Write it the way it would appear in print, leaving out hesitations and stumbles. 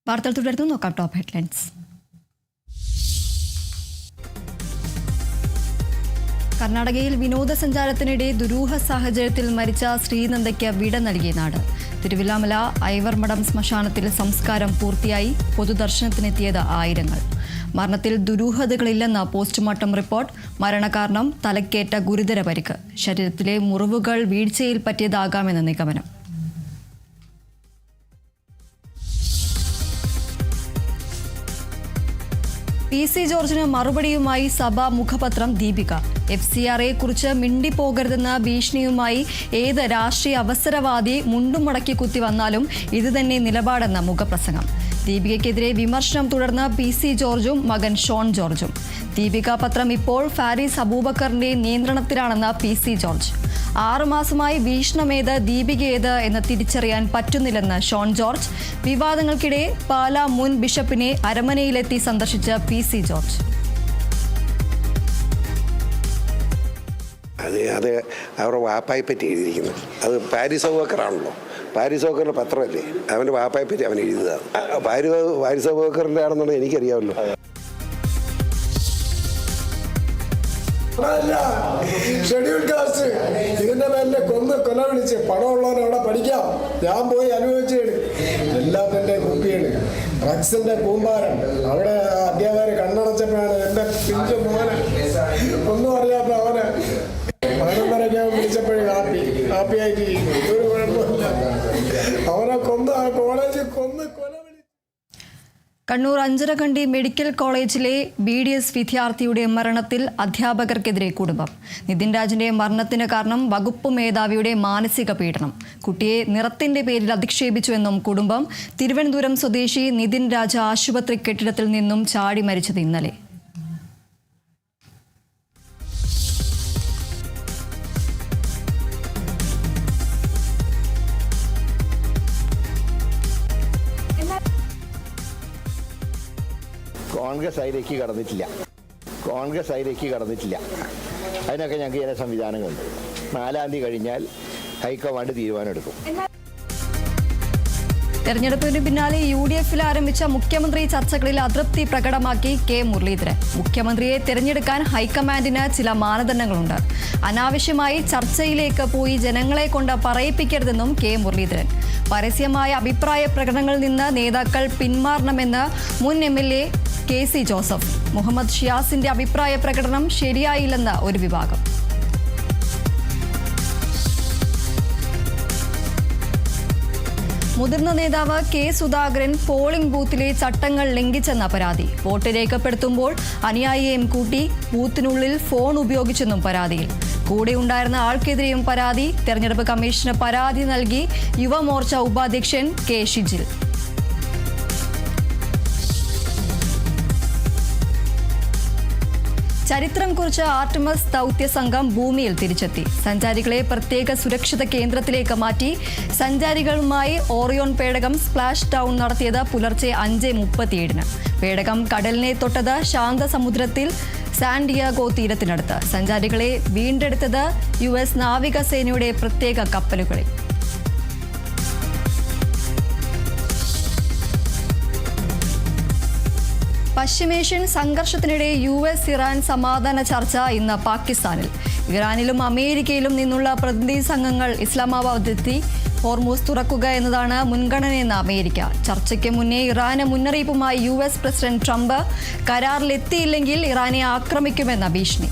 വാർത്തകൾ തുടർന്ന് നോക്കാം. Top headlines. കർണാടകയിൽ വിനോദസഞ്ചാരത്തിനിടെ ദുരൂഹ സാഹചര്യത്തിൽ മരിച്ച ശ്രീനന്ദയ്ക്ക് വിട നൽകിയ നാട്. തിരുവില്ലാമല ഐവർമഠം ശ്മശാനത്തിൽ സംസ്കാരം പൂർത്തിയായി. പൊതുദർശനത്തിനെത്തിയത് ആയിരങ്ങൾ. മരണത്തിൽ ദുരൂഹതകളില്ലെന്ന പോസ്റ്റ്മോർട്ടം റിപ്പോർട്ട്. മരണകാരണം തലക്കേറ്റ ഗുരുതര പരിക്ക്. ശരീരത്തിലെ മുറിവുകൾ വീഴ്ചയിൽ പറ്റിയതാകാമെന്ന നിഗമനം. PC ജോർജിന് മറുപടിയുമായി സഭാ മുഖപത്രം ദീപിക. FCRയെ കുറിച്ച് മിണ്ടിപ്പോകരുതെന്ന ഭീഷണിയുമായി ഏത് രാഷ്ട്രീയ അവസരവാദി മുണ്ടുമടക്കി കുത്തി വന്നാലും ഇതുതന്നെ നിലപാടെന്ന മുഖപ്രസംഗം. ദീപികയ്ക്കെതിരെ വിമർശനം തുടർന്ന് PC ജോർജും മകൻ ഷോൺ ജോർജും. ദീപിക പത്രം ഇപ്പോൾ ഫാരിസ് അബൂബക്കറിന്റെ നിയന്ത്രണത്തിലാണെന്ന് PC ജോർജ്. 6 മാസമായി വീക്ഷണമേത് ദീപികയേത് എന്ന് തിരിച്ചറിയാൻ പറ്റുന്നില്ലെന്ന് ഷോൺ ജോർജ്. വിവാദങ്ങൾക്കിടെ പാലാ മുൻ ബിഷപ്പിനെ അരമനയിലെത്തി സന്ദർശിച്ച PC ജോർജ്. അത് അവരുടെ വാപ്പായെ പറ്റി എഴുതിയിരിക്കുന്നു. അത് പാരിസ് അബൂബക്കറാണല്ലോ. പാരിസ് അബൂബക്കറിന്റെ പത്രമല്ലേ, അവൻ്റെ വാപ്പായെ പറ്റി അവൻ എഴുതുന്നതാണ്. പാരിസ് അബൂബക്കറിൻ്റെ ആണെന്നുള്ളത് എനിക്കറിയാമല്ലോ. ഷെഡ്യൂൾ കാസ്റ്റ് ഇതിന്റെ പേരിലെ കൊല വിളിച്ച് പണമുള്ളവൻ അവിടെ പഠിക്കാം, ഞാൻ പോയി അനുഭവിച്ചാണ്. എല്ലാത്തിൻ്റെ കുപ്പിയാണ് ഡ്രഗ്സിന്റെ കൂമ്പാരം. അവിടെ അധ്യാപകരെ കണ്ണടച്ചപ്പോഴാണ് എന്റെ പിഞ്ചു മോനെ ഒന്നും അറിയാത്ത അവനെ പണം വരയ്ക്കാൻ വിളിച്ചപ്പോഴും ഹാപ്പിയായിട്ട് ഒരു കുഴപ്പമില്ല. അവനെ കോളേജിൽ കൊല. കണ്ണൂർ അഞ്ചരക്കണ്ടി മെഡിക്കൽ കോളേജിലെ BDS വിദ്യാർത്ഥിയുടെ മരണത്തിൽ അധ്യാപകർക്കെതിരെ കുടുംബം. നിതിൻ രാജിന്റെ മരണത്തിന് കാരണം വകുപ്പ് മേധാവിയുടെ മാനസിക പീഡനം. കുട്ടിയെ നിറത്തിന്റെ പേരിൽ അധിക്ഷേപിച്ചുവെന്നും കുടുംബം. തിരുവനന്തപുരം സ്വദേശി നിതിൻ രാജ് ആശുപത്രി കെട്ടിടത്തിൽ നിന്നും ചാടി മരിച്ചത് ഇന്നലെ. കോൺഗ്രസ് അതിലേക്ക് കടന്നിട്ടില്ല. അതിനൊക്കെ ഞങ്ങൾക്ക് ചില സംവിധാനങ്ങളുണ്ട്. 4-ാം തീയതി കഴിഞ്ഞാൽ ഹൈക്കമാൻഡ് തീരുമാനമെടുക്കും. തെരഞ്ഞെടുപ്പിന് പിന്നാലെ UDFിൽ ആരംഭിച്ച മുഖ്യമന്ത്രി ചർച്ചകളിൽ അതൃപ്തി പ്രകടമാക്കി K മുരളീധരൻ. മുഖ്യമന്ത്രിയെ തിരഞ്ഞെടുക്കാൻ ഹൈക്കമാൻഡിന് ചില മാനദണ്ഡങ്ങളുണ്ട്. അനാവശ്യമായി ചർച്ചയിലേക്ക് പോയി ജനങ്ങളെ കൊണ്ട് പറയിപ്പിക്കരുതെന്നും K മുരളീധരൻ. പരസ്യമായ അഭിപ്രായ പ്രകടനങ്ങളിൽ നിന്ന് നേതാക്കൾ പിന്മാറണമെന്ന് മുൻ MLA KC ജോസഫ്. മുഹമ്മദ് ഷിയാസിന്റെ അഭിപ്രായ പ്രകടനം ശരിയായില്ലെന്ന് ഒരു വിഭാഗം. മുതിർന്ന നേതാവ് K സുധാകരൻ പോളിംഗ് ബൂത്തിലെ ചട്ടങ്ങൾ ലംഘിച്ചെന്ന പരാതി. വോട്ട് രേഖപ്പെടുത്തുമ്പോൾ അനുയായിയെ കൂട്ടി ബൂത്തിനുള്ളിൽ ഫോൺ ഉപയോഗിച്ചെന്നും പരാതിയിൽ. കൂടെ ഉണ്ടായിരുന്ന ആൾക്കെതിരെയും പരാതി. തെരഞ്ഞെടുപ്പ് കമ്മീഷന് പരാതി നൽകി യുവമോർച്ച ഉപാധ്യക്ഷൻ K ഷിജിൽ. ചരിത്രം കുറിച്ച് ആർട്ടിമസ് ദൗത്യ സംഘം ഭൂമിയിൽ തിരിച്ചെത്തി. സഞ്ചാരികളെ പ്രത്യേക സുരക്ഷിത കേന്ദ്രത്തിലേക്ക് മാറ്റി. സഞ്ചാരികളുമായി ഓറിയോൺ പേടകം സ്പ്ലാഷ് ഡൗൺ നടത്തിയത് പുലർച്ചെ 5:37. പേടകം കടലിനെ തൊട്ടത് ശാന്തസമുദ്രത്തിൽ സാൻ ഡിയാഗോ തീരത്തിനടുത്ത്. സഞ്ചാരികളെ വീണ്ടെടുത്തത് US നാവികസേനയുടെ പ്രത്യേക കപ്പലുകളിൽ. പശ്ചിമേഷ്യൻ സംഘർഷത്തിനിടെ US ഇറാൻ സമാധാന ചർച്ച ഇന്ന് പാകിസ്ഥാനിൽ. ഇറാനിലും അമേരിക്കയിലും നിന്നുള്ള പ്രതിനിധി സംഘങ്ങൾ ഇസ്ലാമാബാദിലെത്തി. ഹോർമൂസ് തുറക്കുക എന്നതാണ് മുൻഗണനയെന്ന് അമേരിക്ക. ചർച്ചയ്ക്ക് മുന്നേ ഇറാന് മുന്നറിയിപ്പുമായി US പ്രസിഡന്റ് ട്രംപ്. കരാറിലെത്തിയില്ലെങ്കിൽ ഇറാനെ ആക്രമിക്കുമെന്ന ഭീഷണി.